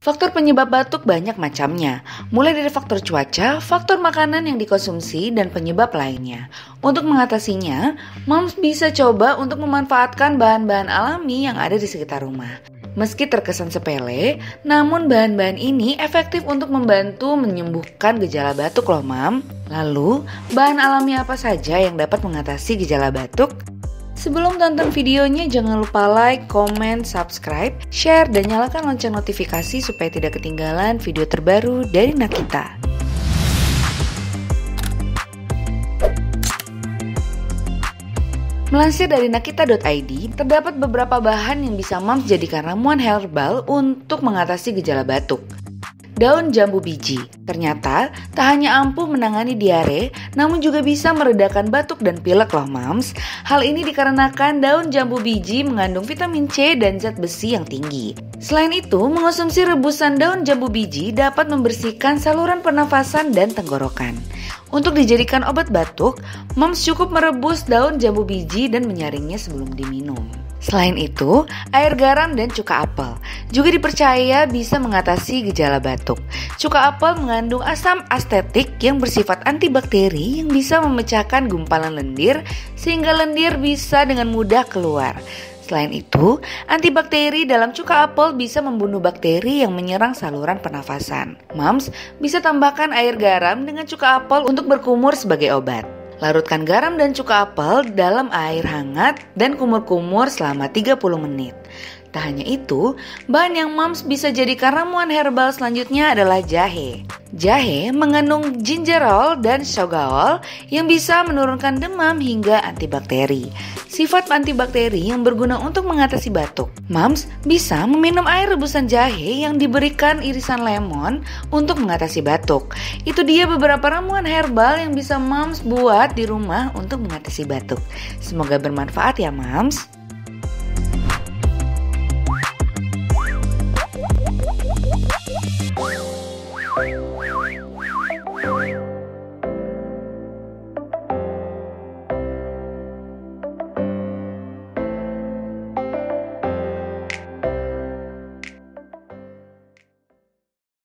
Faktor penyebab batuk banyak macamnya, mulai dari faktor cuaca, faktor makanan yang dikonsumsi, dan penyebab lainnya. Untuk mengatasinya, moms bisa coba untuk memanfaatkan bahan-bahan alami yang ada di sekitar rumah. Meski terkesan sepele, namun bahan-bahan ini efektif untuk membantu menyembuhkan gejala batuk loh, Mam. Lalu, bahan alami apa saja yang dapat mengatasi gejala batuk? Sebelum tonton videonya, jangan lupa like, komen, subscribe, share, dan nyalakan lonceng notifikasi supaya tidak ketinggalan video terbaru dari Nakita. Melansir dari nakita.id, terdapat beberapa bahan yang bisa moms jadikan ramuan herbal untuk mengatasi gejala batuk. Daun jambu biji, ternyata tak hanya ampuh menangani diare, namun juga bisa meredakan batuk dan pilek loh moms. Hal ini dikarenakan daun jambu biji mengandung vitamin C dan zat besi yang tinggi. Selain itu, mengonsumsi rebusan daun jambu biji dapat membersihkan saluran pernafasan dan tenggorokan. Untuk dijadikan obat batuk, moms cukup merebus daun jambu biji dan menyaringnya sebelum diminum. Selain itu, air garam dan cuka apel juga dipercaya bisa mengatasi gejala batuk. Cuka apel mengandung asam asetik yang bersifat antibakteri yang bisa memecahkan gumpalan lendir sehingga lendir bisa dengan mudah keluar. Selain itu, antibakteri dalam cuka apel bisa membunuh bakteri yang menyerang saluran pernafasan. Moms bisa tambahkan air garam dengan cuka apel untuk berkumur sebagai obat. Larutkan garam dan cuka apel dalam air hangat dan kumur-kumur selama 30 menit. Tak hanya itu, bahan yang moms bisa jadikan ramuan herbal selanjutnya adalah jahe. Jahe mengandung gingerol dan shogaol yang bisa menurunkan demam hingga antibakteri. Sifat antibakteri yang berguna untuk mengatasi batuk. Moms bisa meminum air rebusan jahe yang diberikan irisan lemon untuk mengatasi batuk. Itu dia beberapa ramuan herbal yang bisa moms buat di rumah untuk mengatasi batuk. Semoga bermanfaat ya moms.